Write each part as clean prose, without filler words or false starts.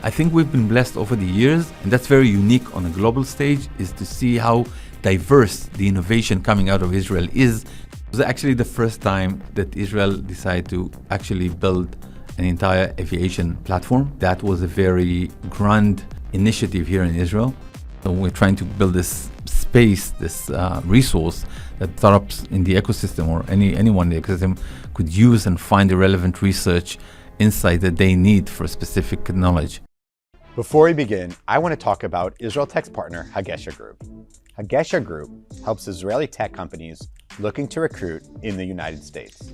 I think we've been blessed over the years, and that's very unique on a global stage, is to see how diverse the innovation coming out of Israel is. It was actually the first time that Israel decided to actually build an entire aviation platform. That was a very grand initiative here in Israel. So we're trying to build this space, this resource that startups in the ecosystem or anyone in the ecosystem could use and find the relevant research insight that they need for specific knowledge. Before we begin, I want to talk about IsraelTech's partner, HaGesher Group. HaGesher Group helps Israeli tech companies looking to recruit in the United States.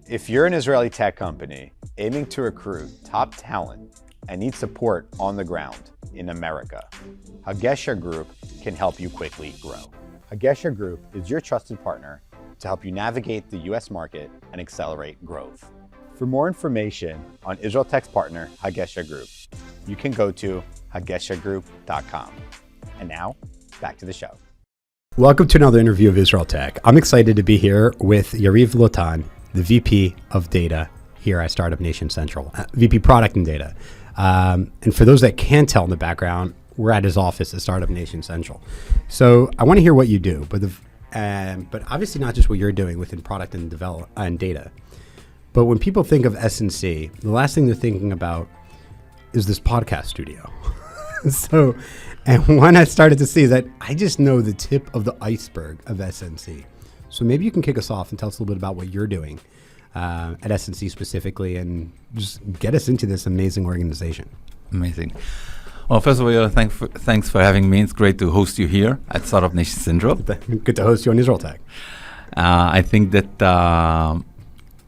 If you're an Israeli tech company aiming to recruit top talent and need support on the ground in America, HaGesher Group can help you quickly grow. HaGesher Group is your trusted partner to help you navigate the US market and accelerate growth. For more information on IsraelTech's partner, HaGesher Group, you can go to hageshergroup.com. And now, back to the show. Welcome to another interview of IsraelTech. I'm excited to be here with Yariv Lotan, the VP of Data here at Startup Nation Central, VP Product and Data. And for those that can't tell in the background, we're at his office at Startup Nation Central. So I want to hear what you do, but obviously not just what you're doing within product and develop and data. But when people think of S&C, the last thing they're thinking about is this podcast studio. And when I started to see that, I just know the tip of the iceberg of S&C. So maybe you can kick us off and tell us a little bit about what you're doing at S&C specifically, and just get us into this amazing organization. Amazing. Well, first of all, thanks for having me. It's great to host you here at Startup Nation Central. Good to host you on IsraelTech. I think that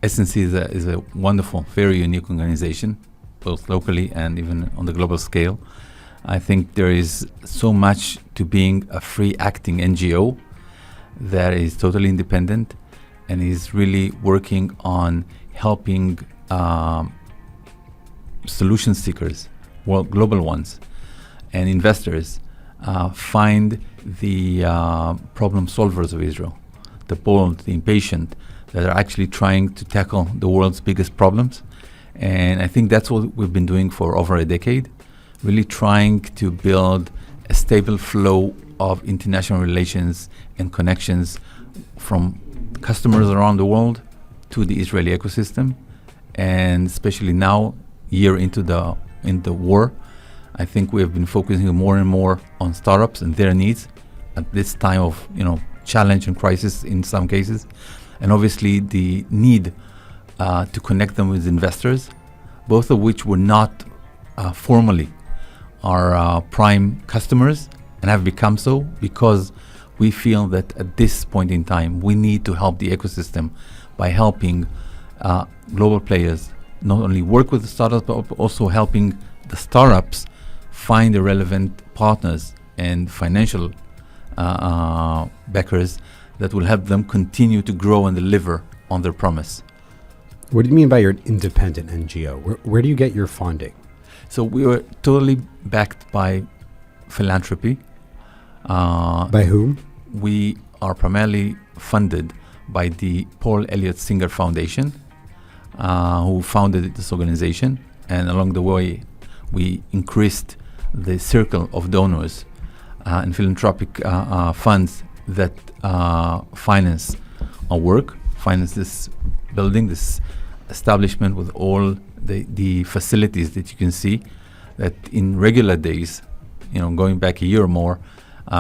S&C is a wonderful, very unique organization, both locally and even on the global scale. I think there is so much to being a free acting NGO that is totally independent and is really working on helping solution seekers, global ones, and investors find the problem solvers of Israel, the bold, the impatient, that are actually trying to tackle the world's biggest problems. And I think that's what we've been doing for over a decade, really trying to build a stable flow of international relations and connections from customers around the world to the Israeli ecosystem. And especially now, year into the war, I think we have been focusing more and more on startups and their needs at this time of challenge and crisis in some cases, and obviously the need to connect them with investors, both of which were not formally our prime customers and have become so because we feel that at this point in time we need to help the ecosystem by helping global players not only work with the startups but also helping the startups find the relevant partners and financial backers that will help them continue to grow and deliver on their promise. What do you mean by your independent NGO? Where do you get your funding? So we were totally backed by philanthropy. By whom? We are primarily funded by the Paul Elliott Singer Foundation, who founded this organization. And along the way, we increased the circle of donors and philanthropic funds that finance our work, finance this building, this establishment with all the facilities that you can see that in regular days, going back a year or more,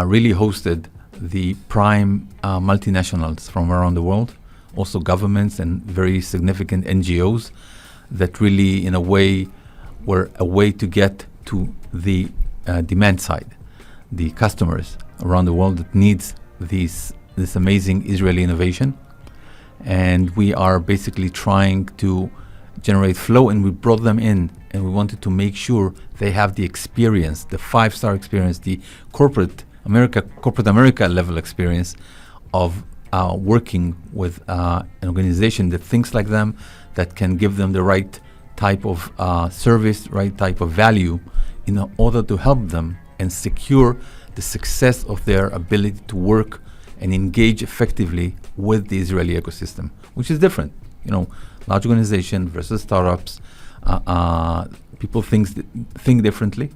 really hosted the prime multinationals from around the world, also governments and very significant NGOs that really, in a way, were a way to get to the demand side, the customers around the world that needs this amazing Israeli innovation. And we are basically trying to generate flow, and we brought them in, and we wanted to make sure they have the experience, the 5-star experience, the corporate America level experience of working with an organization that thinks like them, that can give them the right type of service, right type of value in order to help them and secure the success of their ability to work and engage effectively with the Israeli ecosystem, which is different. Large organization versus startups. People think differently,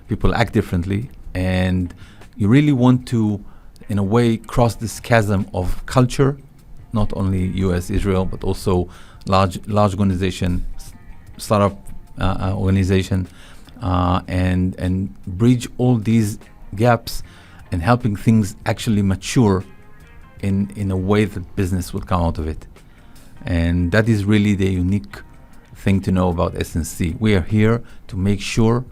people act differently, and you really want to, in a way, cross this chasm of culture, not only U.S., Israel, but also large organization, startup organization, and bridge all these gaps and helping things actually mature in a way that business will come out of it. And that is really the unique thing to know about SNC. We are here to make sure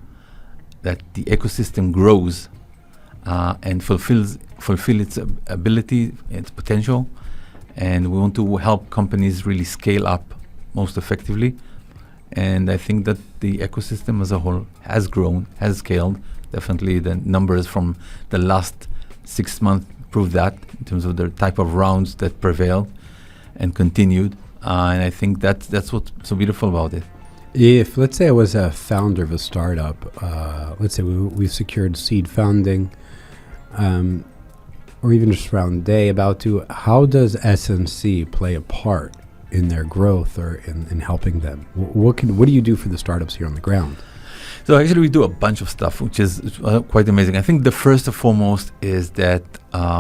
that the ecosystem grows and fulfill its ability, its potential, and we want to help companies really scale up most effectively. And I think that the ecosystem as a whole has grown, has scaled. Definitely the numbers from the last 6 months prove that in terms of the type of rounds that prevailed and continued. And I think that's what's so beautiful about it. If, let's say I was a founder of a startup, let's say we've secured seed funding, or even just round A, about to, how does SNC play a part in their growth or in helping them? What do you do for the startups here on the ground? So actually we do a bunch of stuff, which is quite amazing. I think the first and foremost is that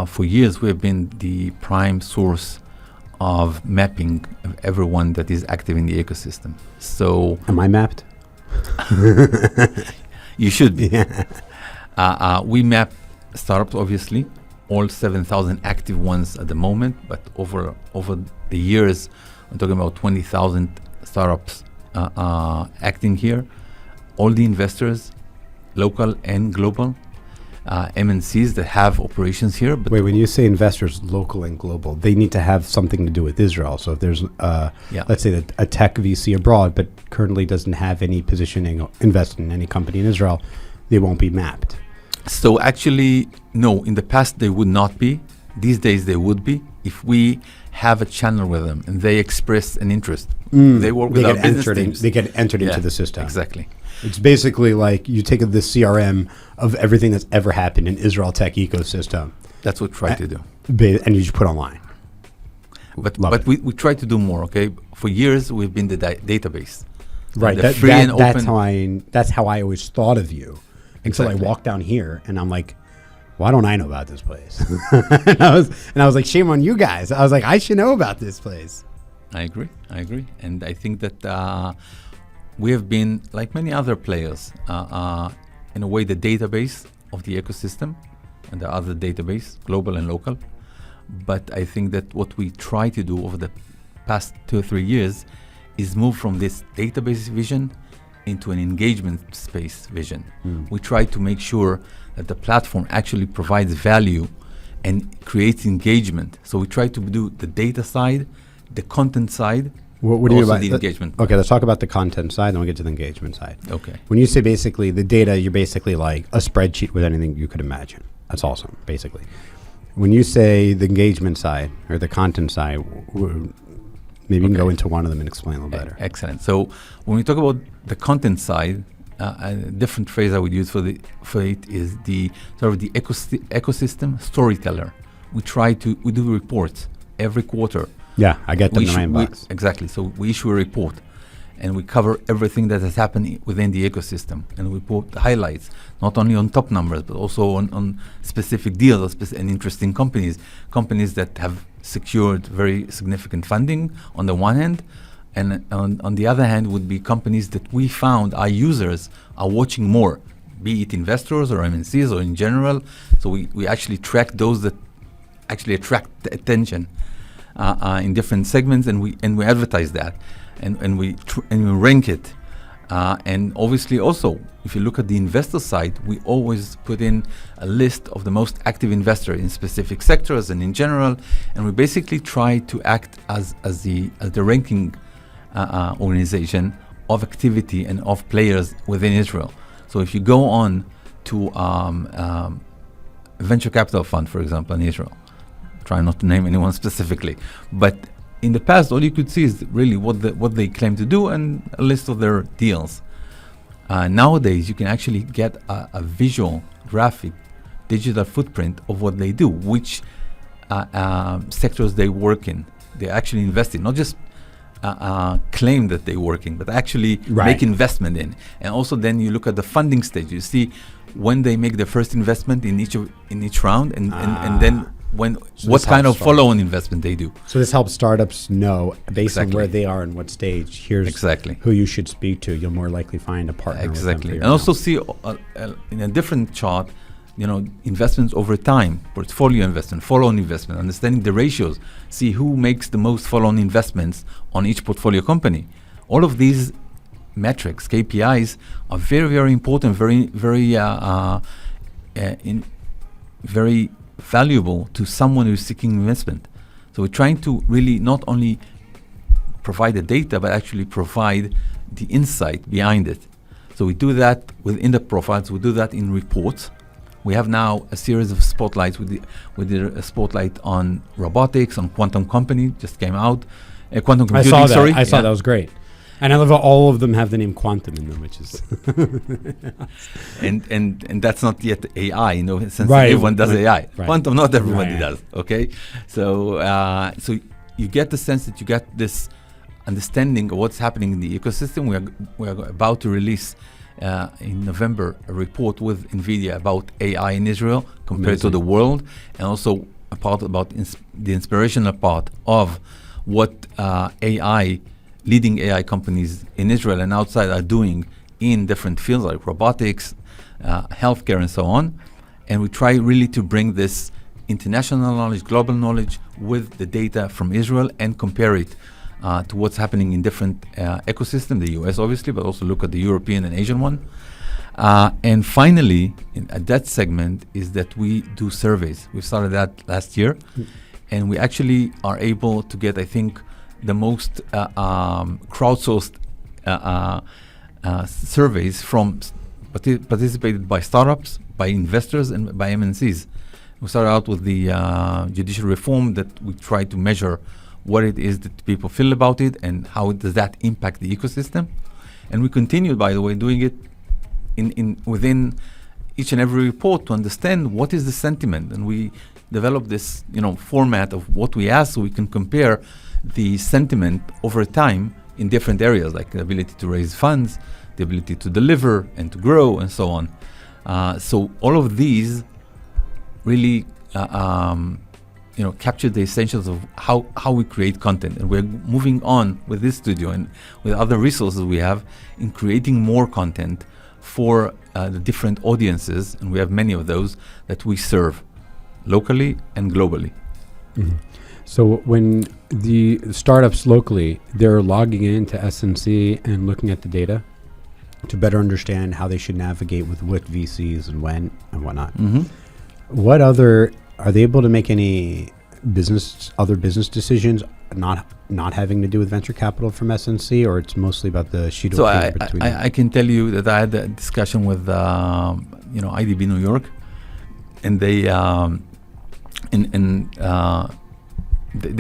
for years we have been the prime source of mapping of everyone that is active in the ecosystem. So am I mapped? You should be. Yeah. We map startups, obviously, all 7,000 active ones at the moment, but over the years, I'm talking about 20,000 startups acting here. All the investors, local and global, MNCs that have operations here. But wait, when you say investors, local and global, they need to have something to do with Israel. So if there's, let's say that a tech VC abroad, but currently doesn't have any positioning or invest in any company in Israel, they won't be mapped. So actually, no, in the past they would not be. These days they would be. If we have a channel with them and they express an interest, they work with our business teams. They get entered into the system. Exactly. It's basically like you take the CRM of everything that's ever happened in IsraelTech ecosystem. That's what we try to do. And you just put online. But we try to do more, okay? For years, we've been the database. Right. That's how I always thought of you. Until I walked down here and I'm like, why don't I know about this place? and I was like, shame on you guys. I was like, I should know about this place. I agree. And I think that we have been, like many other players, in a way the database of the ecosystem and the other database, global and local. But I think that what we try to do over the past 2 or 3 years is move from this database vision into an engagement space vision. We try to make sure that the platform actually provides value and creates engagement. So we try to do the data side, the content side, what do you mean by the engagement. Okay, let's talk about the content side, then we'll get to the engagement side. Okay. When you say basically the data, you're basically like a spreadsheet with anything you could imagine. That's awesome, basically. When you say the engagement side or the content side, maybe you can go into one of them and explain a little better. Excellent. So when we talk about the content side, a different phrase I would use for it is the sort of the ecosystem storyteller. We do reports every quarter. Yeah, I get them in my inbox. Exactly. So we issue a report and we cover everything that has happened within the ecosystem, and we put the highlights, not only on top numbers, but also on specific deals and interesting companies that have secured very significant funding on the one hand, and on the other hand would be companies that we found our users are watching more, be it investors or MNCs or in general. So we actually track those that actually attract the attention in different segments, and we advertise that, and we rank it. And obviously also, if you look at the investor side, we always put in a list of the most active investors in specific sectors and in general, and we basically try to act as the ranking organization of activity and of players within Israel. So if you go on to a venture capital fund, for example, in Israel, try not to name anyone specifically, but in the past, all you could see is really what they claim to do and a list of their deals. Nowadays, you can actually get a visual, graphic, digital footprint of what they do, which sectors they work in, they actually invest in, not just claim that they're working, but actually make investment in. And also then you look at the funding stage. You see when they make their first investment in each round, and then what kind of follow-on investment they do. So this helps startups know, based on where they are and what stage, here's who you should speak to. You'll more likely find a partner. Exactly. And also see in a different chart, investments over time, portfolio investment, follow-on investment, understanding the ratios, see who makes the most follow-on investments on each portfolio company. All of these metrics, KPIs, are very, very important, very, very, very valuable to someone who's seeking investment. So we're trying to really not only provide the data, but actually provide the insight behind it. So we do that within the profiles. We do that in reports. We have now a series of spotlights. We did a spotlight on robotics, on quantum company, just came out. Quantum computing, I saw that. That was great. And I love how all of them have the name quantum in them, which is and that's not yet AI, since everyone does AI. Quantum, not everybody does. Okay, so so you get the sense that you get this understanding of what's happening in the ecosystem. We are about to release in November a report with NVIDIA about AI in Israel compared to the world, and also a part about the inspirational part of what leading AI companies in Israel and outside are doing in different fields like robotics, healthcare, and so on. And we try really to bring this international knowledge, global knowledge with the data from Israel and compare it to what's happening in different ecosystems, the US obviously, but also look at the European and Asian one. And finally, at that segment is that we do surveys. We started that last year, and we actually are able to get, I think, the most crowdsourced surveys from participated by startups, by investors, and by MNCs. We started out with the judicial reform that we try to measure what it is that people feel about it and how does that impact the ecosystem. And we continue, by the way, doing it within each and every report to understand what is the sentiment. And we develop this format of what we ask so we can compare the sentiment over time in different areas, like the ability to raise funds, the ability to deliver and to grow, and so on. So all of these really capture the essentials of how we create content. And we're moving on with this studio and with other resources we have in creating more content for the different audiences, and we have many of those that we serve locally and globally. Mm-hmm. So when the startups locally, they're logging into SNC and looking at the data to better understand how they should navigate with what VCs and when and whatnot. Mm-hmm. What other, are they able to make any other business decisions not having to do with venture capital from SNC, or it's mostly about the sheet of paper between them? I can tell you that I had a discussion with IDB New York, and they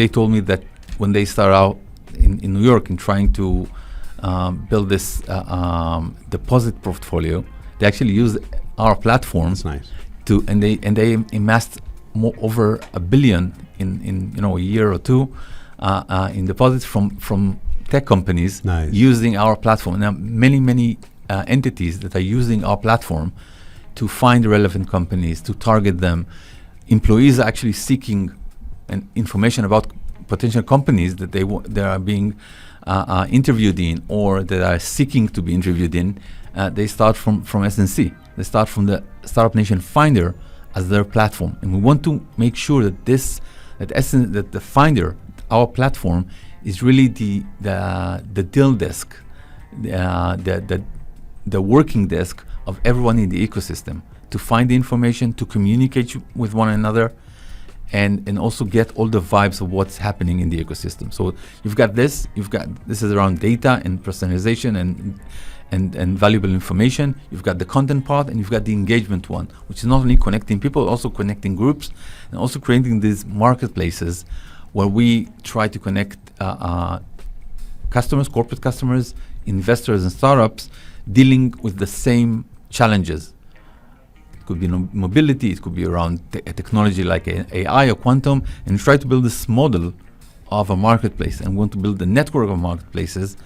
told me that when they start out in New York and trying to build this deposit portfolio, they actually use our platform. That's nice. And they amassed over $1 billion in a year or two in deposits from tech companies. Nice. Using our platform. Now many entities that are using our platform to find relevant companies, to target them. Employees are actually seeking information about potential companies that they are being interviewed in, or that are seeking to be interviewed in. They start from SNC. They start from the Startup Nation Finder as their platform, and we want to make sure that that the Finder, our platform, is really the deal desk, the working desk of everyone in the ecosystem to find the information, to communicate with one another, and also get all the vibes of what's happening in the ecosystem. So this is around data and personalization and valuable information. You've got the content part, and you've got the engagement one, which is not only connecting people, also connecting groups, and also creating these marketplaces where we try to connect customers, corporate customers, investors, and startups dealing with the same challenges. It could be mobility, it could be around technology like AI or quantum, and try to build this model of a marketplace and want to build a network of marketplaces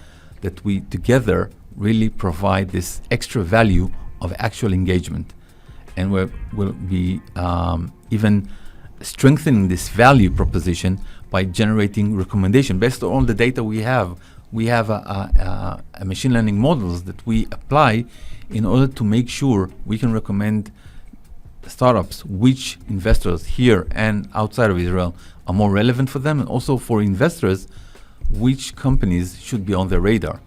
that we together really provide this extra value of actual engagement. And we'll be even strengthening this value proposition by generating recommendation based on all the data we have. We have a machine learning models that we apply in order to make sure we can recommend startups, which investors here and outside of Israel are more relevant for them, and also for investors, which companies should be on their radar.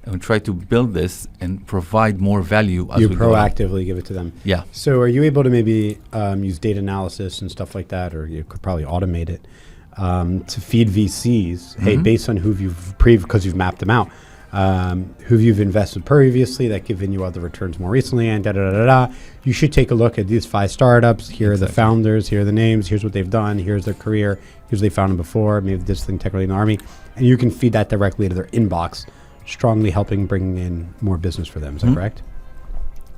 And we try to build this and provide more value as You we go on. proactively give it to them. Yeah. So are you able to maybe use data analysis and stuff like that, or you could probably automate it to feed VCs? Hey, based on who because you've mapped them out, who you've invested previously that given you other returns more recently, and you should take a look at these 5 startups. Here are the founders. Here are the names. Here's what they've done. Here's their career. Here's what they found them before. Maybe this thing technically in the army, and you can feed that directly to their inbox, strongly helping bring in more business for them. Is that correct?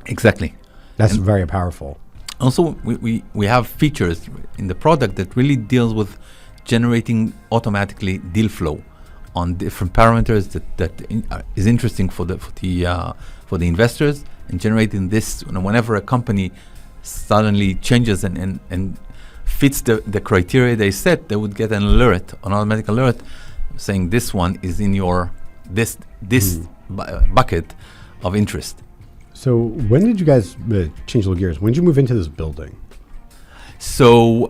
Exactly. That's very powerful. Also, we have features in the product that really deals with generating automatically deal flow on different parameters that is interesting for the investors, and generating this whenever a company suddenly changes and fits the criteria they set, they would get an alert, an automatic alert, saying this one is in your this bucket of interest. So when did you guys change the gears? When did you move into this building? So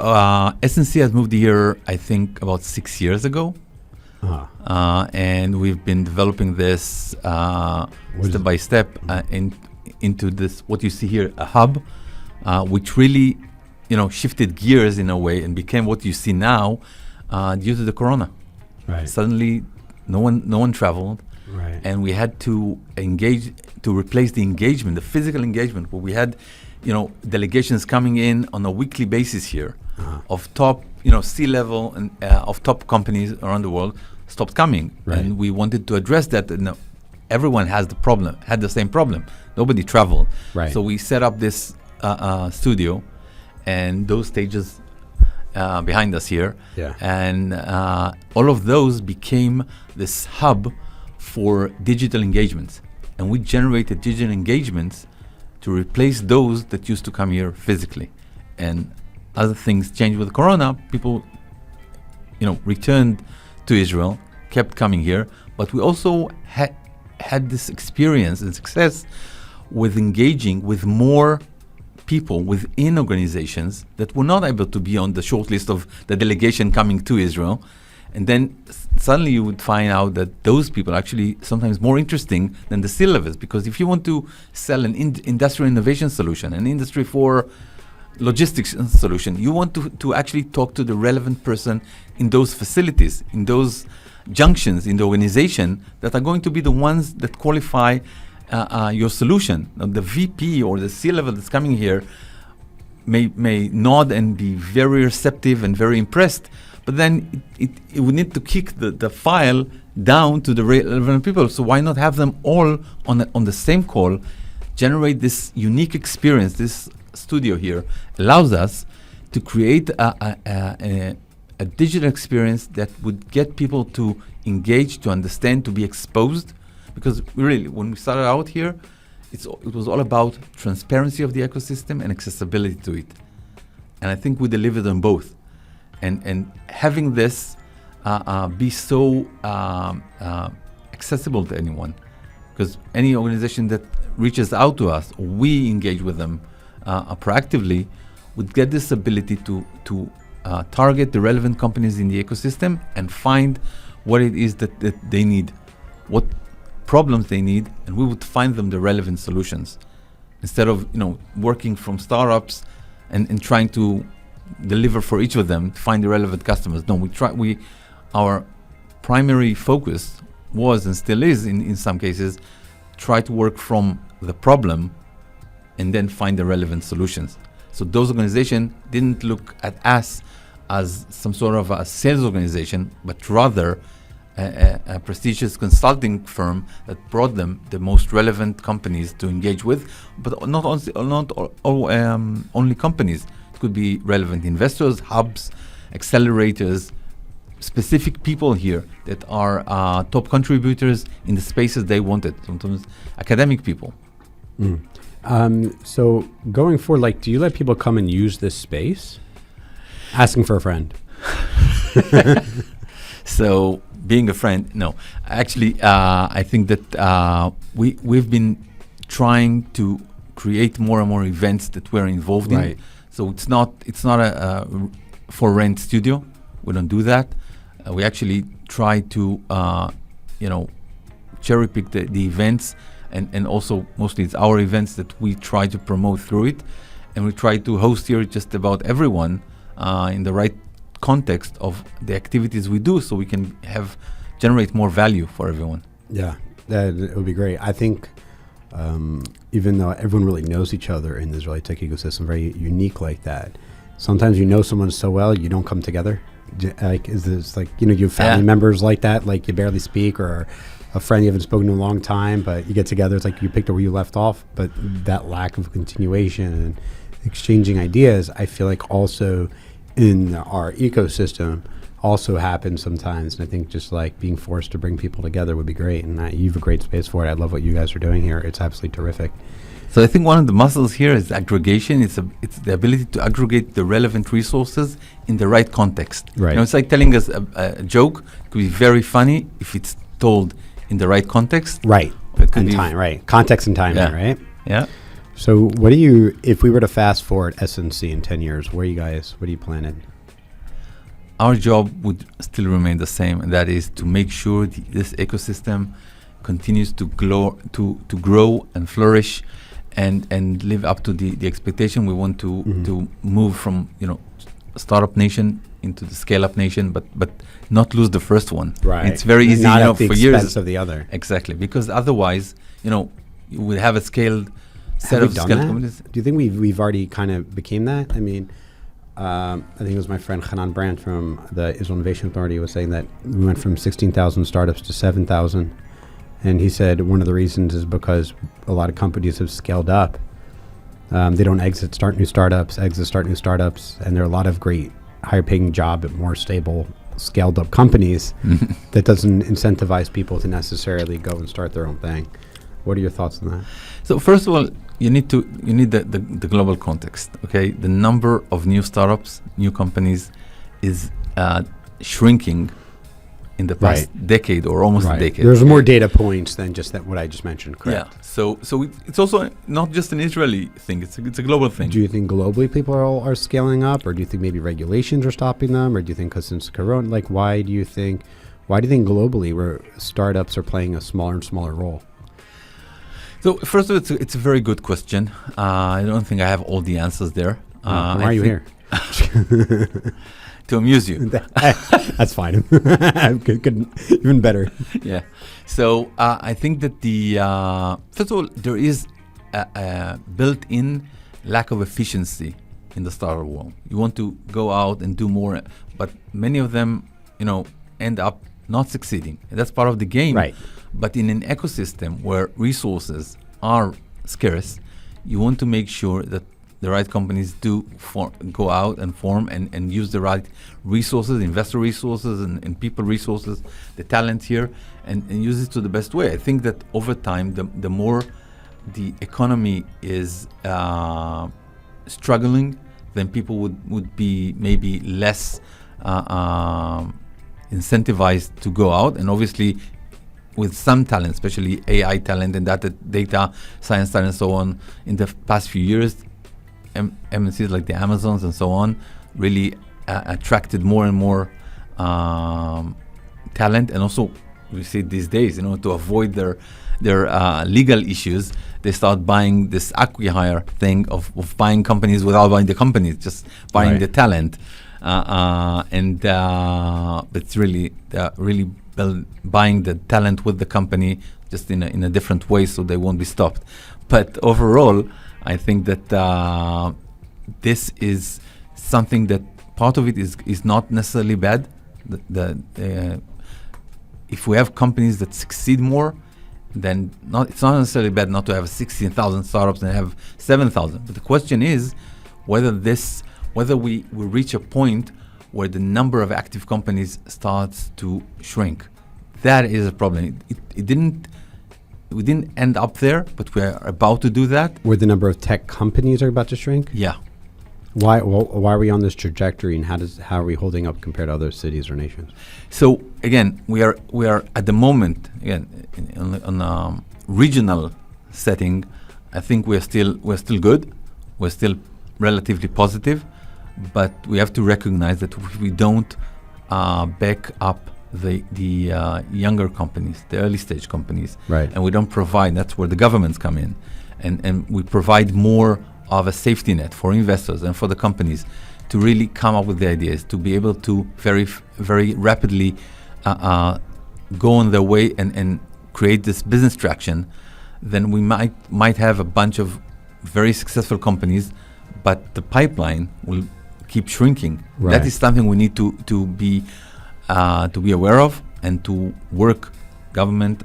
SNC has moved here, I think, about 6 years ago. And we've been developing this step by step into this, what you see here, a hub, which really, shifted gears in a way and became what you see now due to the corona. Right. Suddenly, no one traveled, right, and we had to engage to replace the engagement, the physical engagement, where we had, delegations coming in on a weekly basis here of top, C-level and of top companies around the world stopped coming, right. And we wanted to address that. Everyone had the same problem. Nobody traveled, right. So we set up this studio, and those stages behind us here, and all of those became this hub for digital engagements, and we generated digital engagements to replace those that used to come here physically. And other things changed with Corona. People, returned to Israel, kept coming here, but we also had this experience and success with engaging with more people within organizations that were not able to be on the short list of the delegation coming to Israel. And then suddenly you would find out that those people are actually sometimes more interesting than the C-levels, because if you want to sell an industrial innovation solution, an industry for logistics solution, you want to actually talk to the relevant person in those facilities, in those junctions in the organization that are going to be the ones that qualify your solution. Now, the VP or the C-level that's coming here may nod and be very receptive and very impressed, but then it would need to kick the file down to the relevant people. So why not have them all on the same call, generate this unique experience? This studio here allows us to create a digital experience that would get people to engage, to understand, to be exposed. Because really, when we started out here, it was all about transparency of the ecosystem and accessibility to it. And I think we delivered on both. And having this be so accessible to anyone, because any organization that reaches out to us, or we engage with them proactively, would get this ability to target the relevant companies in the ecosystem and find what it is that they need, what problems they need, and we would find them the relevant solutions, instead of working from startups and trying to deliver for each of them to find the relevant customers. No, our primary focus was and still is in some cases try to work from the problem and then find the relevant solutions. So those organizations didn't look at us as some sort of a sales organization, but rather a prestigious consulting firm that brought them the most relevant companies to engage with, but not only companies. It could be relevant investors, hubs, accelerators, specific people here that are top contributors in the spaces they wanted. Sometimes academic people. So going forward, like, do you let people come and use this space? Asking for a friend. So being a friend, no. Actually, I think that we've been trying to create more and more events that we're involved in. So it's not a for rent studio. We don't do that. We actually try to cherry pick the events, and also mostly it's our events that we try to promote through it, and we try to host here just about everyone in the right context of the activities we do, so we can generate more value for everyone. Yeah, it would be great. I think even though everyone really knows each other in the Israeli tech ecosystem, very unique like that, sometimes you know someone so well you don't come together. Like, is this like, you have family members like that, like you barely speak, or a friend you haven't spoken to in a long time, but you get together, it's like you picked up where you left off. But that lack of continuation and exchanging ideas, I feel like also in our ecosystem also happens sometimes. And I think just like being forced to bring people together would be great. And you have a great space for it. I love what you guys are doing here. It's absolutely terrific. So I think one of the muscles here is aggregation. It's the ability to aggregate the relevant resources in the right context. Right. It's like telling us a joke. It could be very funny if it's told in the right context. Right. And time, right. Context and timing, right? Yeah. So if we were to fast forward SNC in 10 years, what are you planning? Our job would still remain the same, and that is to make sure this ecosystem continues to grow and flourish, and live up to the expectation. We want to move from startup nation into the scale-up nation, but not lose the first one. Right. It's very easy, not at the for expense years of the other. Exactly, because otherwise, you would have a scaled set Have of we done scaled that? companies. Do you think we've already kind of became that? I mean, I think it was my friend Hanan Brandt from the Israel Innovation Authority was saying that we went from 16,000 startups to 7,000. And he said one of the reasons is because a lot of companies have scaled up. They don't start new startups, start new startups. And there are a lot of great higher paying job but more stable, scaled up companies that doesn't incentivize people to necessarily go and start their own thing. What are your thoughts on that? So first of all, you need the global context. Okay, the number of new startups, new companies, is shrinking in the past decade or almost a decade. There's more data points than just what I just mentioned. Correct. Yeah. So it's also not just an Israeli thing. It's a global thing. Do you think globally people are scaling up, or do you think maybe regulations are stopping them, or do you think because since Corona, why do you think globally where startups are playing a smaller and smaller role? So first of all, it's a very good question. I don't think I have all the answers there. Why are you here? To amuse you. That's fine. good, even better. Yeah. So I think that first of all, there is a built-in lack of efficiency in the startup world. You want to go out and do more, but many of them, end up not succeeding. And that's part of the game. Right. But in an ecosystem where resources are scarce, you want to make sure that the right companies do go out and form and use the right resources, investor resources and people resources, the talent here, and use it to the best way. I think that over time, the more the economy is struggling, then people would be maybe less incentivized to go out. And obviously, with some talent, especially AI talent and data science talent and so on, in the past few years, MNCs like the Amazons and so on really attracted more and more talent. And also, we see these days, to avoid their legal issues, they start buying this acqui-hire thing of buying companies without buying the companies, just buying the talent. And it's really buying the talent with the company just in a different way, so they won't be stopped. But overall, I think that this is something that part of it is not necessarily bad. If we have companies that succeed more, then it's not necessarily bad not to have 16,000 startups and have 7,000. But the question is whether we reach a point where the number of active companies starts to shrink. That is a problem. We didn't end up there, but we're about to do that. Where the number of tech companies are about to shrink? Yeah. Why are we on this trajectory, and how are we holding up compared to other cities or nations? So again, we are at the moment, again, on a regional setting, I think we're still good. We're still relatively positive, but we have to recognize that if we don't back up the younger companies, the early stage companies, right, and we don't provide, that's where the governments come in, and we provide more of a safety net for investors and for the companies to really come up with the ideas, to be able to very rapidly go on their way and create this business traction, then we might have a bunch of very successful companies, but the pipeline will keep shrinking. Right. That is something we need to be aware of, and to work government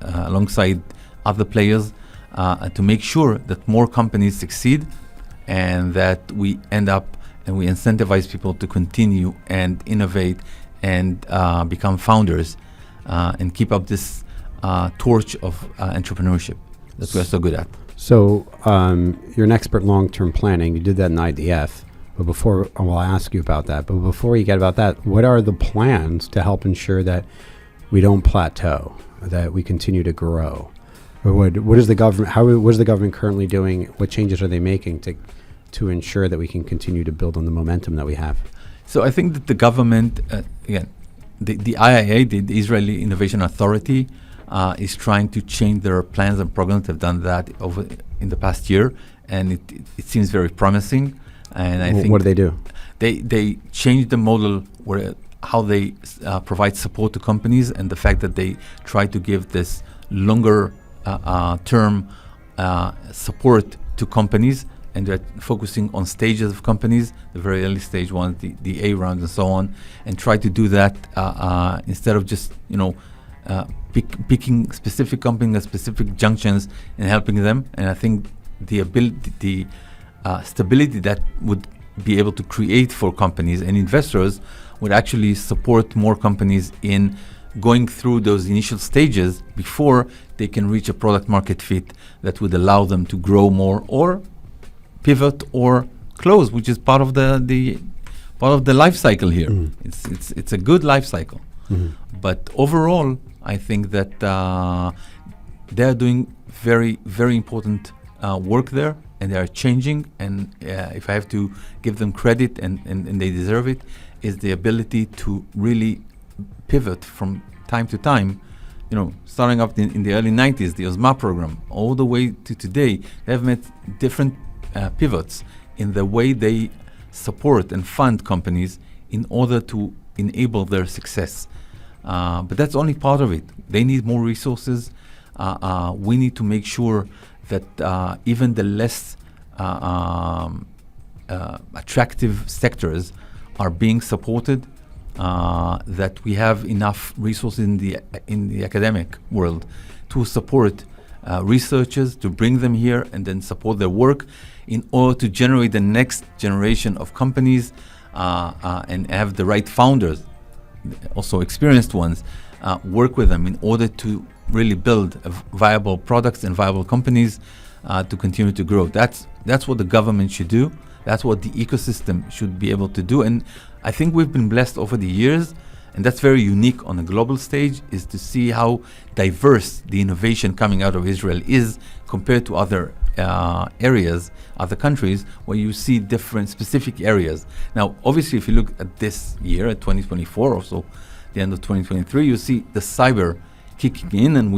alongside other players to make sure that more companies succeed, and that we end up and we incentivize people to continue and innovate and become founders and keep up this torch of entrepreneurship that we're so good at. So you're an expert in long-term planning. You did that in IDF. But before, I'll ask you about that. But before you get about that, what are the plans to help ensure that we don't plateau, that we continue to grow? Or what is the government? What is the government currently doing? What changes are they making to ensure that we can continue to build on the momentum that we have? So I think that the government, again, the IIA, the Israeli Innovation Authority, is trying to change their plans and programs. They've done that over in the past year, and it seems very promising. And I think what do they do? They changed the model where how they provide support to companies, and the fact that they try to give this longer term support to companies, and they're focusing on stages of companies, the very early stage ones, the A rounds and so on, and try to do that instead of just picking specific companies at specific junctions and helping them. And I think the stability that would be able to create for companies and investors would actually support more companies in going through those initial stages before they can reach a product market fit that would allow them to grow more or pivot or close, which is part of the life cycle here. It's a good life cycle. But overall, I think that they're doing very, very important work there, and they are changing. And if I have to give them credit, and they deserve it, is the ability to really pivot from time to time. Starting up in the early 90s, the OSMA program, all the way to today, they have made different pivots in the way they support and fund companies in order to enable their success. But that's only part of it. They need more resources. We need to make sure that even the less attractive sectors are being supported, that we have enough resources in the academic world to support researchers, to bring them here and then support their work in order to generate the next generation of companies and have the right founders, also experienced ones, work with them in order to really build viable products and viable companies to continue to grow. That's what the government should do. That's what the ecosystem should be able to do. And I think we've been blessed over the years, and that's very unique on a global stage, is to see how diverse the innovation coming out of Israel is compared to other areas, other countries, where you see different specific areas. Now, obviously, if you look at this year, at 2024 or so, the end of 2023, you see the cyber kicking in, and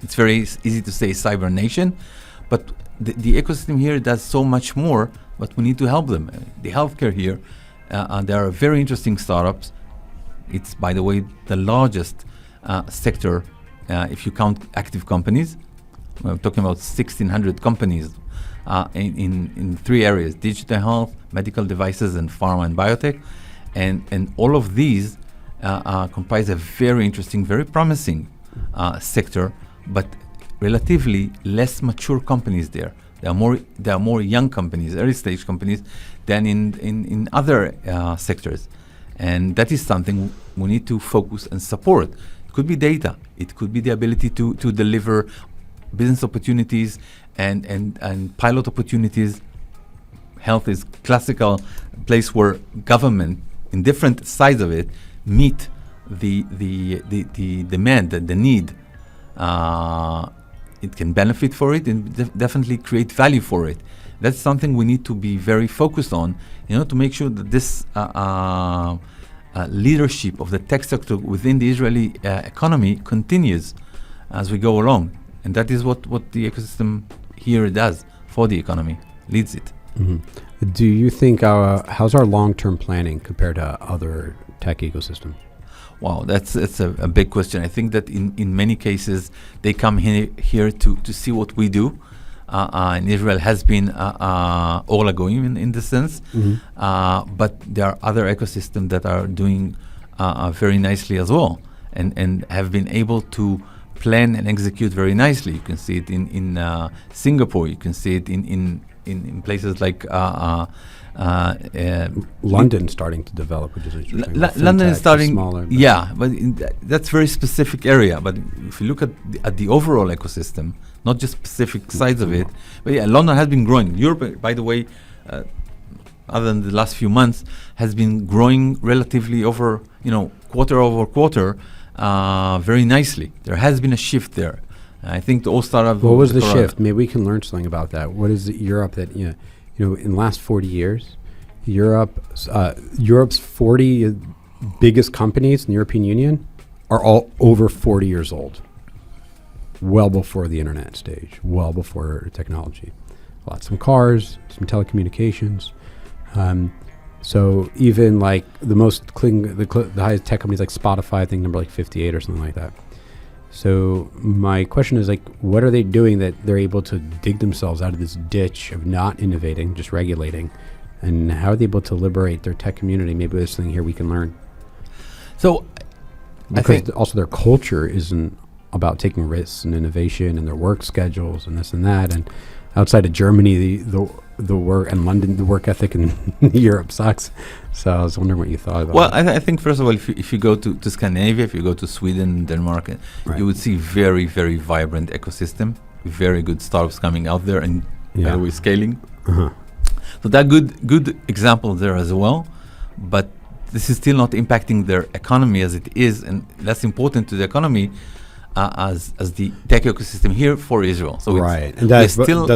it's very easy to say cyber nation, but the ecosystem here does so much more, but we need to help them. The healthcare here, there are very interesting startups. It's, by the way, the largest sector if you count active companies. We're talking about 1,600 companies in three areas: digital health, medical devices, and pharma and biotech. And all of these comprise a very interesting, very promising sector, but relatively less mature companies there. There are more young companies, early stage companies, than in other sectors. And that is something we need to focus and support. It could be data. It could be the ability to deliver business opportunities and pilot opportunities. Health is classical place where government, in different sides of it, meet the demand, the need. It can benefit for it and definitely create value for it. That's something we need to be very focused on, to make sure that this leadership of the tech sector within the Israeli economy continues as we go along. And that is what the ecosystem here does for the economy, leads it. Mm-hmm. Do you think how's our long-term planning compared to other tech ecosystems? Wow, that's a big question. I think that in many cases they come here to see what we do. And Israel has been all going in this sense, but there are other ecosystems that are doing very nicely as well, and have been able to plan and execute very nicely. You can see it in Singapore. You can see it in places like London starting to develop, which is interesting. London is starting, smaller, but that's very specific area. But if you look at the overall ecosystem, not just specific sides of it, but London has been growing. Europe, by the way, other than the last few months, has been growing relatively over quarter over quarter, very nicely. There has been a shift there. I think the all startup. What was the shift? Maybe we can learn something about that. What is it, Europe that in the last 40 years, Europe's 40 biggest companies in the European Union are all over 40 years old. Well before the internet stage, well before technology. Some cars, some telecommunications. So even like the highest tech companies like Spotify, I think number like 58 or something like that. So my question is what are they doing that they're able to dig themselves out of this ditch of not innovating, just regulating, and how are they able to liberate their tech community? Maybe there's something here we can learn. So, because I think also their culture isn't about taking risks and innovation and their work schedules and this and that. And outside of Germany, the work and London, the work ethic in Europe sucks. So I was wondering what you thought about. Well, I think first of all, if you go to Scandinavia, if you go to Sweden, Denmark, you would see very, very vibrant ecosystem, very good startups coming out there and by the way scaling. So that good example there as well. But this is still not impacting their economy as it is, and that's important to the economy. As the tech ecosystem here for Israel. So and that's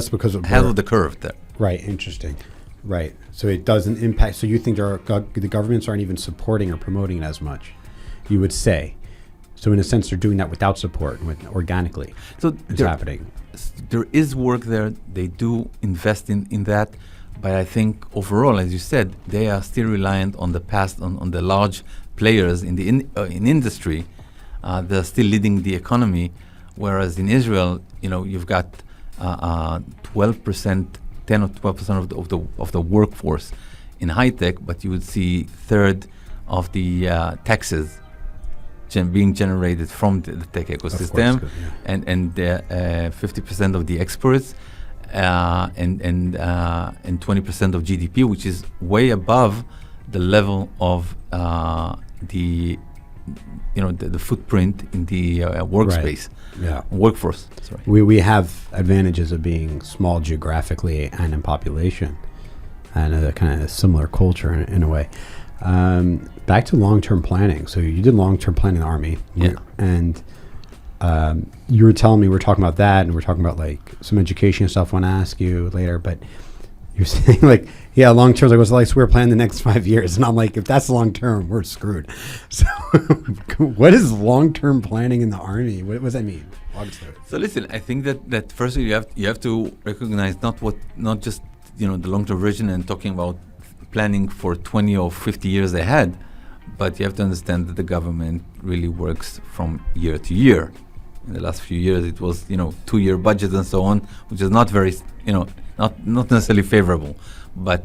because of ahead of the curve there. Right, interesting. Right, so it doesn't impact. So you think the governments aren't even supporting or promoting it as much, you would say. So in a sense, they're doing that without support, organically. So it's happening. There is work there. They do invest in that. But I think overall, as you said, they are still reliant on the past, on the large players in the in industry. They're still leading the economy, whereas in Israel, you've got 12%, 10 or 12% of the workforce in high tech, but you would see third of the taxes being generated from the tech ecosystem, and 50% of the exports, and 20% of GDP, which is way above the level of the footprint in the workspace, workforce. Sorry. We have advantages of being small geographically and in population, and a kind of a similar culture in a way. Back to long-term planning. So you did long-term planning in the Army, and you were telling me we're talking about that, and we're talking about some education stuff. I want to ask you later, but you're saying long term, what's so we're planning the next 5 years, and I'm like, if that's long term, we're screwed. So what is long term planning in the Army? What does that mean? So listen, I think that firstly you have to recognize not just the long term vision and talking about planning for 20 or 50 years ahead, but you have to understand that the government really works from year to year. In the last few years, it was 2-year budget and so on, which is not very not necessarily favorable, but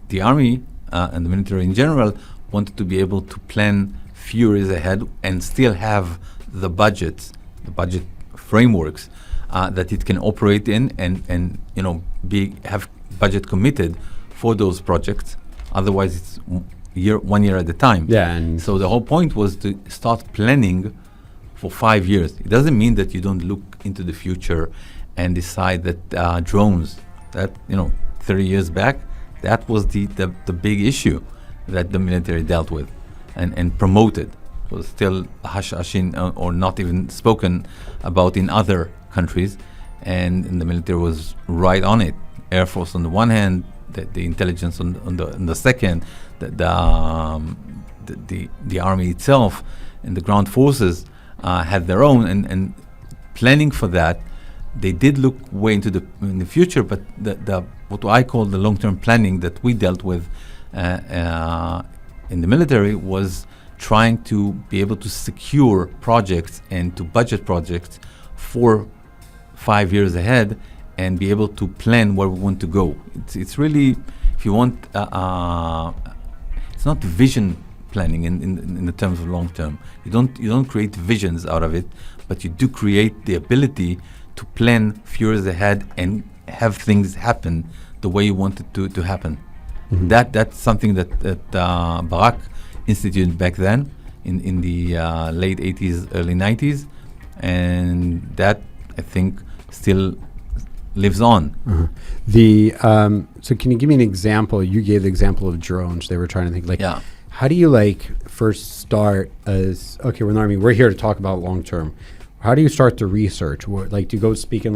the Army and the military in general wanted to be able to plan few years ahead and still have the budget frameworks that it can operate in, and have budget committed for those projects. Otherwise, 1 year at a time. Yeah, and So the whole point was to start planning for 5 years. It doesn't mean that you don't look into the future and decide that drones, that 30 years back, that was the big issue that the military dealt with and promoted. It was still hush-hush or not even spoken about in other countries, and the military was right on it. Air Force on the one hand, the intelligence on the second, the army itself and the ground forces had their own, and planning for that. They did look way into in the future, but the what I call the long-term planning that we dealt with in the military was trying to be able to secure projects and to budget projects for 5 years ahead and be able to plan where we want to go. It's really, if you want, it's not vision planning in the terms of long term. You don't create visions out of it, but you do create the ability to plan few years ahead and have things happen the way you want it to happen. Mm-hmm. That's something that Barak instituted back then in the late 80s, early 90s, and that I think still lives on. Uh-huh. So can you give me an example? You gave the example of drones. They were trying to think how do you first start as, okay, we're in the Army, we're here to talk about long term. How do you start the research? Do you go speak in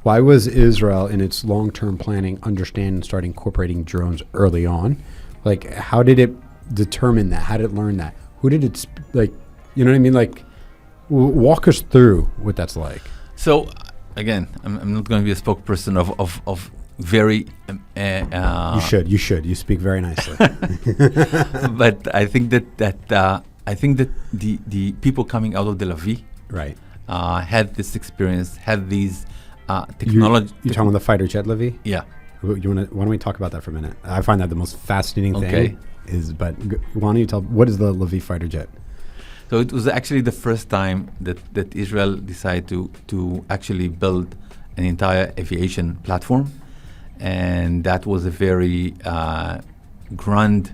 why was Israel in its long-term planning understand and start incorporating drones early on? How did it determine that? How did it learn that? Who did it, you know what I mean? Walk us through what that's like. So, again, I'm not going to be a spokesperson of very... You should. You speak very nicely. But I think that the people coming out of the Lavi right had this experience, had these technology. You're talking about the fighter jet Lavi? Yeah. Why don't we talk about that for a minute? I find that the most fascinating thing why don't you tell, what is the Lavi fighter jet? So it was actually the first time that Israel decided to actually build an entire aviation platform, and that was a very grand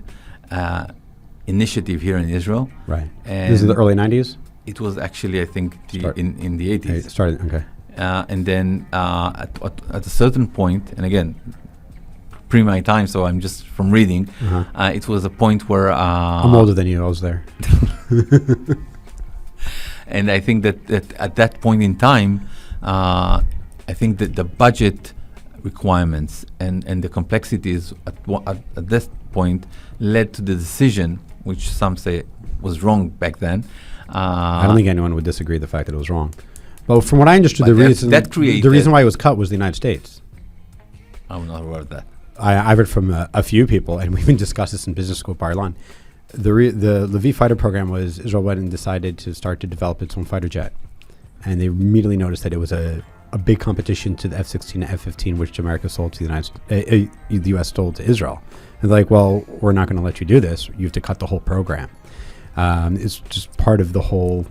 initiative here in Israel. Right. And this is the early 90s? It was actually, I think, in the 80s. It started, okay. And then at a certain point, and again, pre my time, so I'm just from reading, it was a point where... I'm older than you, I was there. And I think that at that point in time, I think that the budget requirements and the complexities at this point led to the decision, which some say was wrong back then. I don't think anyone would disagree the fact that it was wrong. Well, from what I understood, the reason why it was cut was the United States. I'm not aware of that. I read from a few people, and we even discussed this in business school, Bar-Ilan. The Lavi fighter program was Israel went and decided to start to develop its own fighter jet. And they immediately noticed that it was a big competition to the F-16 and F-15, which America sold to the U.S. sold to Israel. And they're like, well, we're not going to let you do this. You have to cut the whole program. It's just part of the whole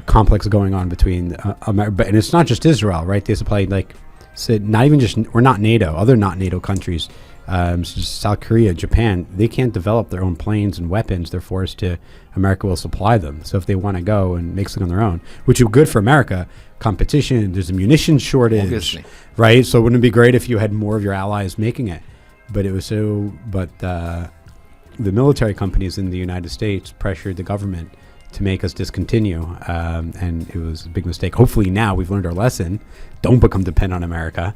complex going on between America. And it's not just Israel, right? They supply, not even just, we're not NATO, other not NATO countries, South Korea, Japan, they can't develop their own planes and weapons. They're forced to, America will supply them. So if they want to go and make something on their own, which is good for America, competition, there's a munitions shortage, obviously, right? So wouldn't it be great if you had more of your allies making it? But it was the military companies in the United States pressured the government to make us discontinue, and it was a big mistake. Hopefully now we've learned our lesson. Don't become dependent on America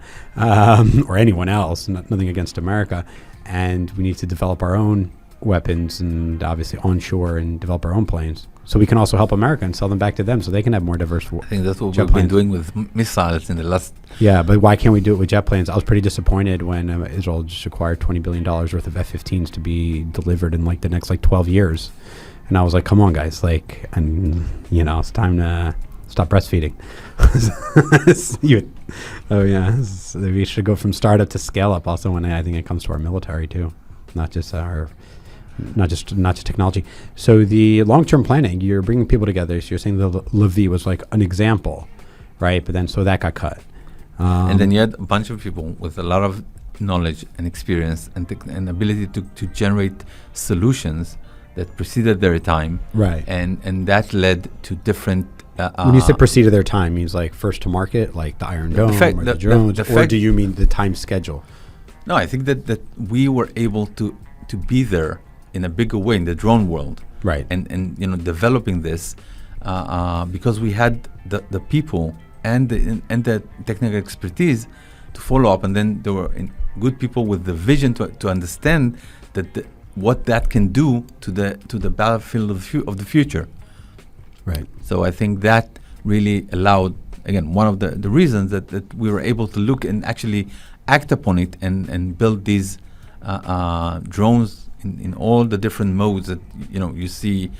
or anyone else, nothing against America. And we need to develop our own weapons and obviously onshore and develop our own planes. So we can also help America and sell them back to them so they can have more diverse I think that's what we've been doing with missiles in the last... Yeah, but why can't we do it with jet planes? I was pretty disappointed when Israel just acquired $20 billion worth of F-15s to be delivered in the next 12 years. And I was like, come on, guys. It's time to stop breastfeeding. We should go from startup to scale up also when I think it comes to our military too, not just technology. So the long-term planning, you're bringing people together. So you're saying the Lavi was an example, right? But then, so that got cut. And then you had a bunch of people with a lot of knowledge and experience and ability to generate solutions that preceded their time. Right. And that led to different. When you say preceded their time, means like first to market, like the Iron Dome or the drones, or do you mean the time schedule? No, I think that we were able to be there in a bigger way in the drone world. Right. And developing this because we had the people and the technical expertise to follow up, and then there were good people with the vision to understand that what that can do to the battlefield of the future. Right. So I think that really allowed, again, one of the reasons that we were able to look and actually act upon it and build these drones in all the different modes that you see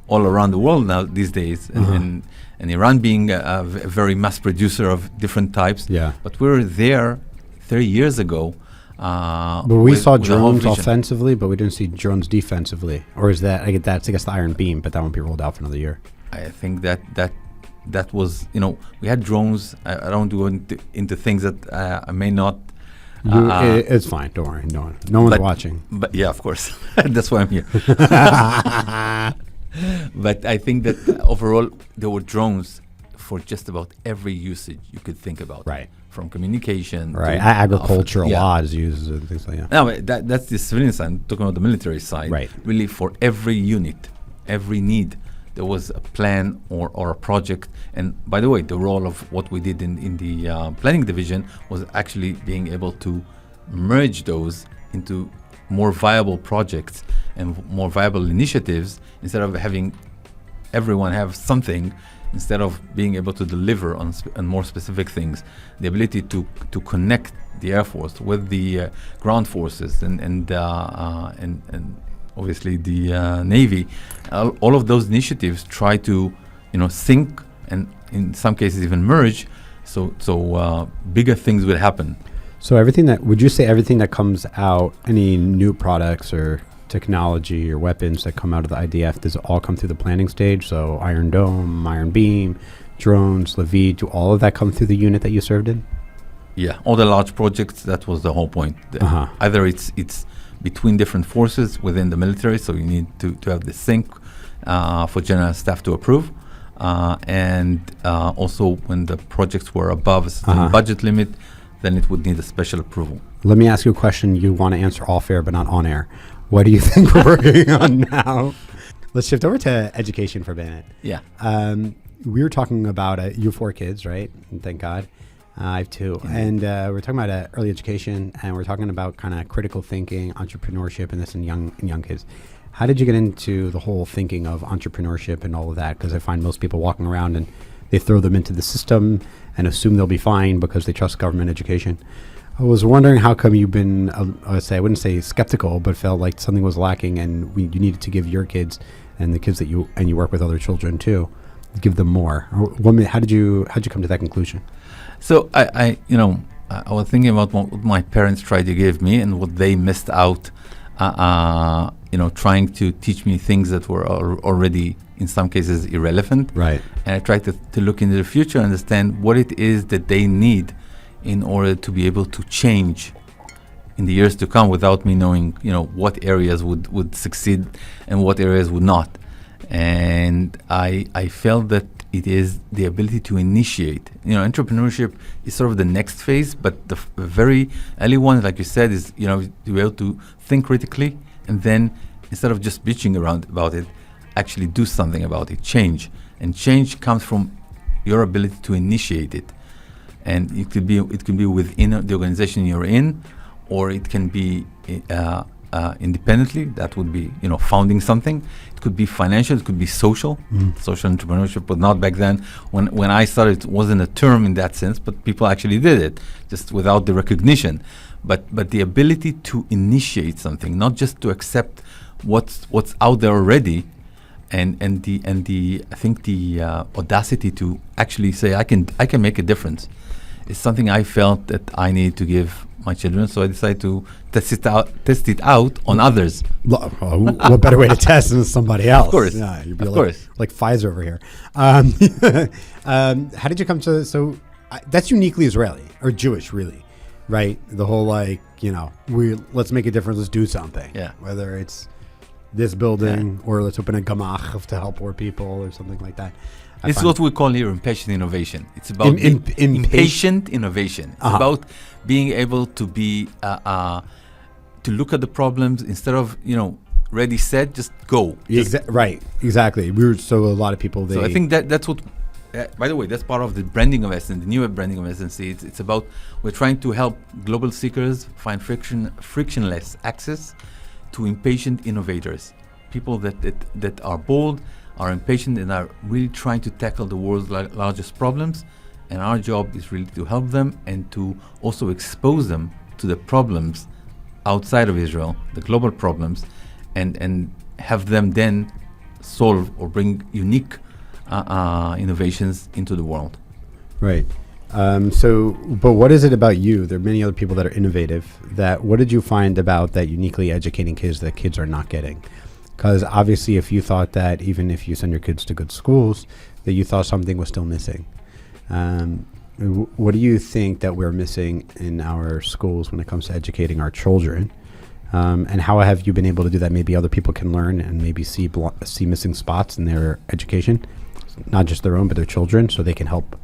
all around the world now these days, and Iran being a very mass producer of different types. Yeah. But we were there 30 years ago. But we saw drones offensively, but we didn't see drones defensively. Or is that, that's I guess the Iron Beam, but that won't be rolled out for another year. I think that was, we had drones. I don't go into things that I may not. It's fine. Don't worry. No one's watching. But yeah, of course. That's why I'm here. But I think that overall there were drones for just about every usage you could think about. Right. From communication. Right. To agricultural laws uses and things like that. No, but that's the civilian side. I'm talking about the military side. Right. Really, for every unit, every need, there was a plan or a project. And by the way, the role of what we did in the planning division was actually being able to merge those into more viable projects and more viable initiatives, instead of having everyone have something, instead of being able to deliver on more specific things. The ability to connect the Air Force with the ground forces and obviously the Navy, all of those initiatives try to sync and in some cases even merge, so bigger things will happen. So would you say everything that comes out, any new products or technology or weapons that come out of the IDF, does it all come through the planning stage? So Iron Dome, Iron Beam, drones, Levit, do all of that come through the unit that you served in? Yeah, all the large projects, that was the whole point. Either it's between different forces within the military, so you need to have the sync for general staff to approve. And also when the projects were above a certain budget limit, then it would need a special approval. Let me ask you a question you want to answer off air, but not on air. What do you think we're working on now? Let's shift over to education for a minute. Yeah. We were talking about, you have 4 kids, right? And thank God. I have 2. Mm-hmm. And we're talking about early education, and we're talking about kind of critical thinking, entrepreneurship, and this in young kids. How did you get into the whole thinking of entrepreneurship and all of that? Because I find most people walking around and they throw them into the system and assume they'll be fine because they trust government education. I was wondering how come you've been, I wouldn't say skeptical, but felt like something was lacking, and you needed to give your kids and the kids that you work with other children too, give them more. How did you come to that conclusion? So I was thinking about what my parents tried to give me and what they missed out, trying to teach me things that were already in some cases irrelevant. Right. And I tried to look into the future, understand what it is that they need in order to be able to change in the years to come, without me knowing, what areas would succeed and what areas would not. And I felt that it is the ability to initiate. Entrepreneurship is sort of the next phase, but the very early one, like you said, is to be able to think critically, and then instead of just bitching around about it, actually do something about it, change. And change comes from your ability to initiate it. And it could be within the organization you're in, or it can be independently. That would be founding something. It could be financial. It could be social entrepreneurship, but not back then. When I started, it wasn't a term in that sense, but people actually did it just without the recognition. But the ability to initiate something, not just to accept what's out there already, and the I think the audacity to actually say I can make a difference is something I felt that I needed to give my children. So I decided to test it out on others. What better way to test than somebody else? Of course, yeah, you'd be like Pfizer over here. How did you come to? So that's uniquely Israeli or Jewish, really. right? The whole let's make a difference, let's do something. Yeah. Whether it's this building or let's open a gamach to help poor people or something like that. It's what we call here impatient innovation. It's about impatient innovation. It's about being able to be to look at the problems instead of ready, set, just go. Right, exactly. So a lot of people. So I think that's what. By the way, that's part of the branding of Essence, the newer branding of Essence. It's about we're trying to help global seekers find frictionless access to impatient innovators, people that are bold, are impatient, and are really trying to tackle the world's largest problems. And our job is really to help them and to also expose them to the problems outside of Israel, the global problems, and have them then solve or bring unique innovations into the world. Right. But what is it about you? There are many other people that are innovative. What did you find about that uniquely educating kids that kids are not getting? Because obviously, if you thought that even if you send your kids to good schools, that you thought something was still missing. What do you think that we're missing in our schools when it comes to educating our children? And how have you been able to do that? Maybe other people can learn and maybe see missing spots in their education, not just their own, but their children, so they can help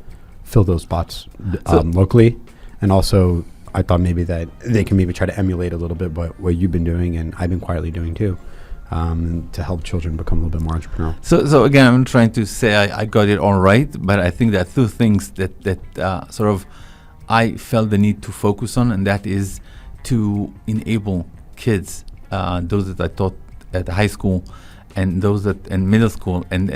fill those spots locally. And also, I thought maybe that they can maybe try to emulate a little bit what you've been doing and I've been quietly doing too, to help children become a little bit more entrepreneurial. So again, I'm trying to say I got it all right, but I think there are two things that sort of I felt the need to focus on, and that is to enable kids, those that I taught at high school and those that in middle school and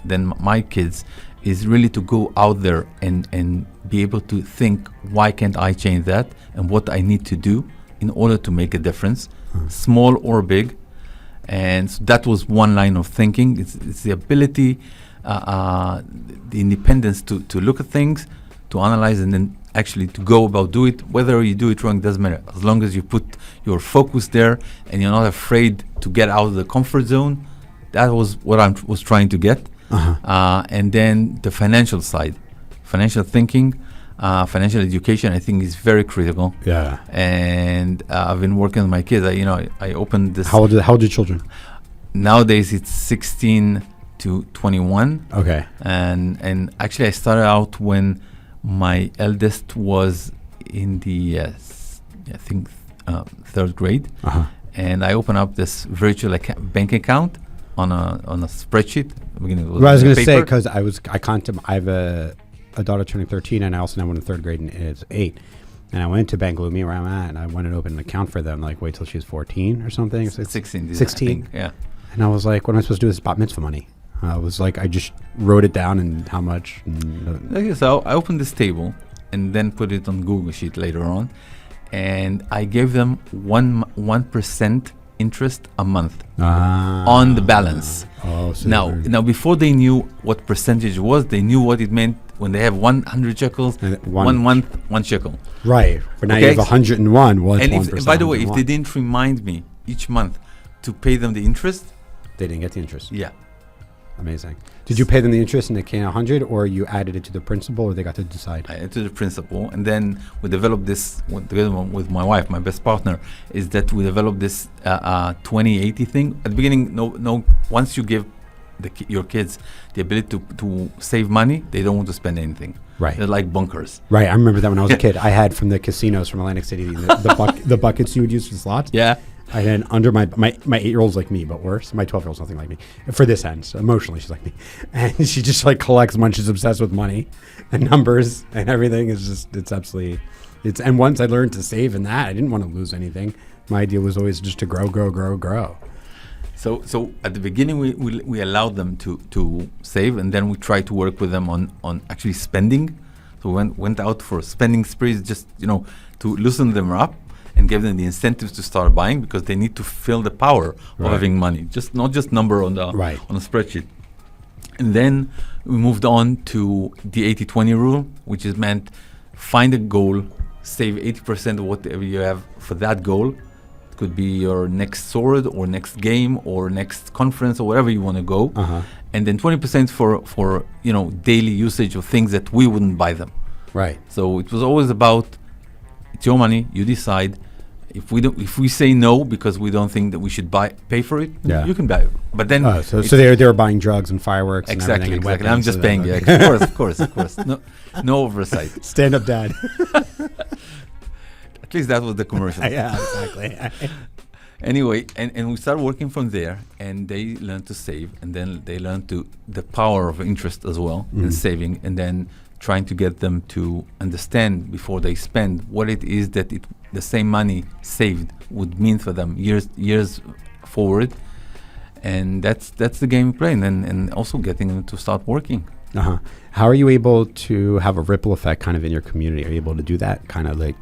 then my kids, is really to go out there and be able to think, why can't I change that, and what I need to do in order to make a difference, small or big. And so that was one line of thinking. It's the ability, the independence to look at things, to analyze, and then actually to go about do it. Whether you do it wrong doesn't matter, as long as you put your focus there and you're not afraid to get out of the comfort zone. That was what I was trying to get. And then the financial side, financial thinking, financial education, I think is very critical. Yeah. And I've been working with my kids. I opened this. How old are your children? Nowadays it's 16 to 21. Okay. And actually I started out when my eldest was in the third grade, and I opened up this virtual bank account on a spreadsheet. Well, I was going to say, because I have a daughter turning 13, and I also have one in third grade and it's 8. And I went to Bank Leumi where I'm at, and I went and opened an account for them. Like, wait till she's 14 or something. 16. 16. I think, yeah. And I was like, what am I supposed to do with this bat mitzvah money? I was like, I just wrote it down and how much. So I opened this table and then put it on Google Sheet later on, and I gave them 1% interest a month on the balance. So now before they knew what percentage was, they knew what it meant when they have 100 shekels, 1 month, 1 shekel. Right. But now you have 101. And by the way, if they didn't remind me each month to pay them the interest, they didn't get the interest. Yeah. Amazing. Did you pay them the interest and it came 100, or you added it to the principal, or they got to decide? I added to the principal, and then we developed this together with my wife, my best partner, is that we developed this 20/80 thing. At the beginning, no. Once you give your kids the ability to save money, they don't want to spend anything. Right. They're like bunkers. Right. I remember that when I was a kid. I had from the casinos from Atlantic City, the buckets you would use for slots. Yeah. I had under my 8-year-old's like me, but worse. My 12-year-old's nothing like me. For this end, so emotionally, she's like me. And she just like collects money. She's obsessed with money and numbers and everything. And once I learned to save in that, I didn't want to lose anything. My idea was always just to grow. So at the beginning, we allowed them to save, and then we tried to work with them on actually spending. So we went out for spending sprees, just to loosen them up and give them the incentives to start buying, because they need to feel the power of having money, not just number on the spreadsheet. And then we moved on to the 80-20 rule, which is meant find a goal, save 80% of whatever you have for that goal. It could be your next sword or next game or next conference or wherever you want to go. And then 20% for daily usage of things that we wouldn't buy them. Right. So it was always about it's your money. You decide. If we say no because we don't think that we should pay for it, you can buy it. But then, so they were buying drugs and fireworks. Exactly, and exactly. Weapons, I'm just paying. Yeah, of course. No oversight. Stand up, dad. At least that was the commercial. Yeah, exactly. Anyway, and we started working from there, and they learned to save, and then they learned the power of interest as well, and saving, and then trying to get them to understand before they spend what it is that the same money saved would mean for them years forward, and that's the game we play, and also getting them to start working. Uh-huh. How are you able to have a ripple effect kind of in your community? Are you able to do that kind of like?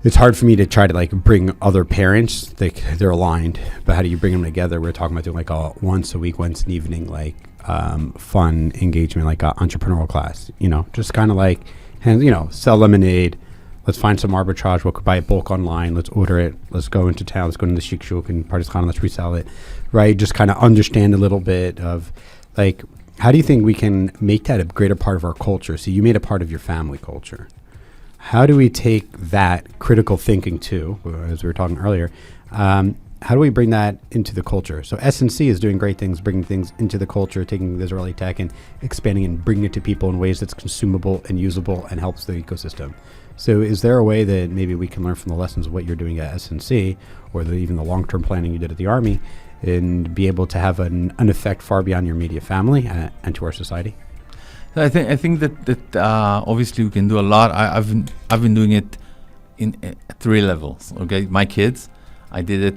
It's hard for me to try to like bring other parents, like they're aligned, but how do you bring them together? We're talking about doing like a once a week, once an evening, like fun engagement, like an entrepreneurial class, just kind of like, and sell lemonade. Let's find some arbitrage. We'll buy it bulk online. Let's order it. Let's go into town. Let's go into the Sheik Shuk and Pardes Khan. Let's resell it, right? Just kind of understand a little bit of like, how do you think we can make that a greater part of our culture? So you made a part of your family culture. How do we take that critical thinking too, as we were talking earlier? How do we bring that into the culture? So S&C is doing great things, bringing things into the culture, taking the Israeli tech and expanding and bringing it to people in ways that's consumable and usable and helps the ecosystem. So is there a way that maybe we can learn from the lessons of what you're doing at S&C or even the long-term planning you did at the Army and be able to have an effect far beyond your immediate family and to our society? So I think that obviously we can do a lot. I've been doing it in 3 levels. Okay, my kids, I did it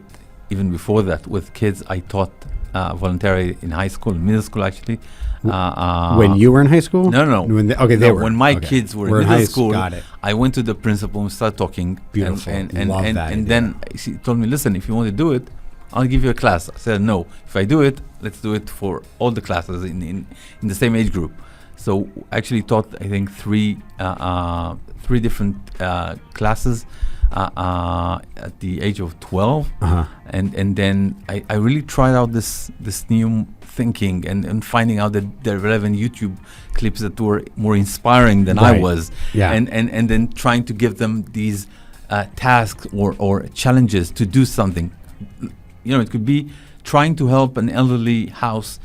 even before that with kids. I taught voluntarily in high school, middle school actually. When you were in high school? No. When my kids were in middle school, got it. I went to the principal and started talking. Beautiful. And then she told me, listen, if you want to do it, I'll give you a class. I said, no, if I do it, let's do it for all the classes in the same age group. So actually taught, I think, three different classes at the age of 12. And then I really tried out this new thinking and finding out that the relevant YouTube clips that were more inspiring than I was. Yeah. And then trying to give them these tasks or challenges to do something. It could be trying to help an elderly house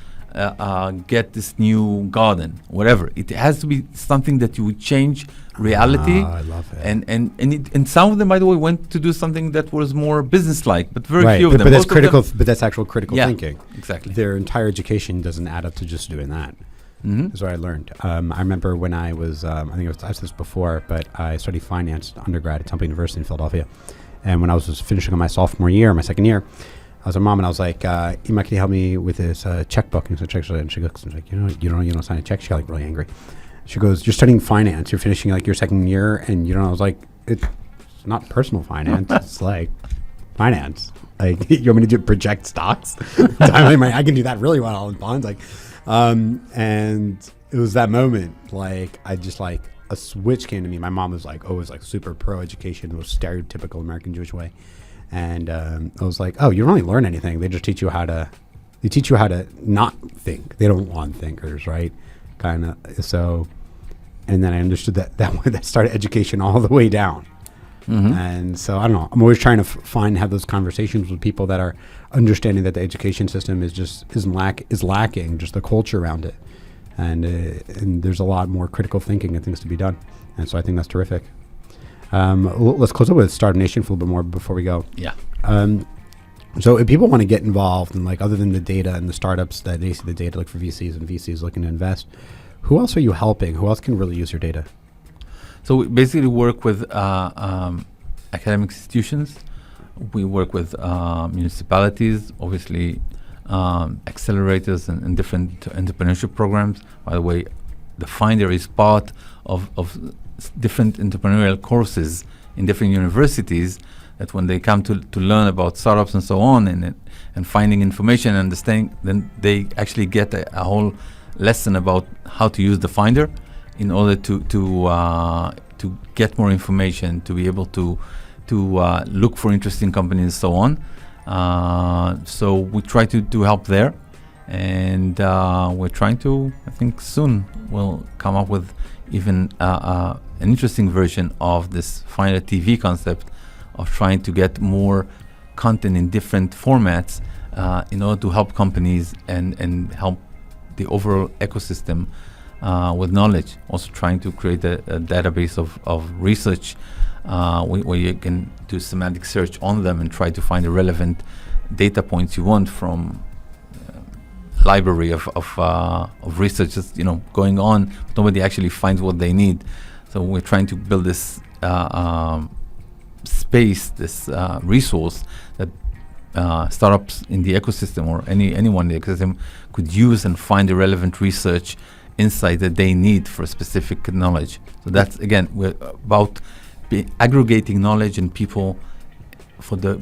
get this new garden, whatever. It has to be something that you would change reality. I love it. And some of them, by the way, went to do something that was more business-like, but very few of them. But that's critical. But that's actual critical thinking. Exactly. Their entire education doesn't add up to just doing that. That's what I learned. I remember when I was, I think I've said this before, but I studied finance undergrad at Temple University in Philadelphia. And when I was finishing on my sophomore year, my second year, I was a mom, and I was like, Ima, can you help me with this checkbook? And she goes, like, you don't sign a check. She got like really angry. She goes, you're studying finance. You're finishing like your second year, and I was like, it's not personal finance. It's like finance. Like, you want me to project stocks? I can do that really well in bonds. Like, and it was that moment. Like, I just like a switch came to me. My mom was like, always like super pro education, the most stereotypical American Jewish way. And I was like, oh, you don't really learn anything. They just teach you how to not think. They don't want thinkers, right? Kind of. So, and then I understood that started education all the way down. And so, I don't know. I'm always trying to have those conversations with people that are understanding that the education system is lacking, just the culture around it. And there's a lot more critical thinking and things to be done. And so I think that's terrific. Let's close up with Startup Nation for a little bit more before we go. Yeah. So if people want to get involved and like other than the data and the startups that they see the data, like for VCs and VCs looking to invest, who else are you helping? Who else can really use your data? So we basically work with academic institutions. We work with municipalities, obviously accelerators and different entrepreneurship programs. By the way, the Finder is part of different entrepreneurial courses in different universities that when they come to learn about startups and so on and finding information and understanding, then they actually get a whole lesson about how to use the Finder in order to get more information, to be able to look for interesting companies and so on. So we try to help there. And we're trying to, I think soon we'll come up with even an interesting version of this Find a TV concept of trying to get more content in different formats in order to help companies and help the overall ecosystem with knowledge. Also trying to create a database of research where you can do semantic search on them and try to find the relevant data points you want from library of researchers, going on, but nobody actually finds what they need. So we're trying to build this space, this resource that startups in the ecosystem or anyone in the ecosystem could use and find the relevant research insight that they need for specific knowledge. So that's, again, we're about aggregating knowledge and people for the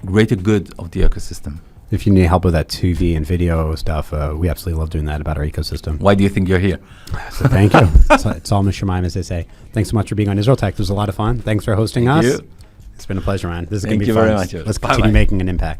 greater good of the ecosystem. If you need help with that 2D and video stuff, we absolutely love doing that about our ecosystem. Why do you think you're here? So thank you. It's all Mishramayim, as they say. Thanks so much for being on IsraelTech. It was a lot of fun. Thanks for hosting us. You. It's been a pleasure, man. This is going Thank to be you fun. very much. Let's Bye-bye. continue making an impact.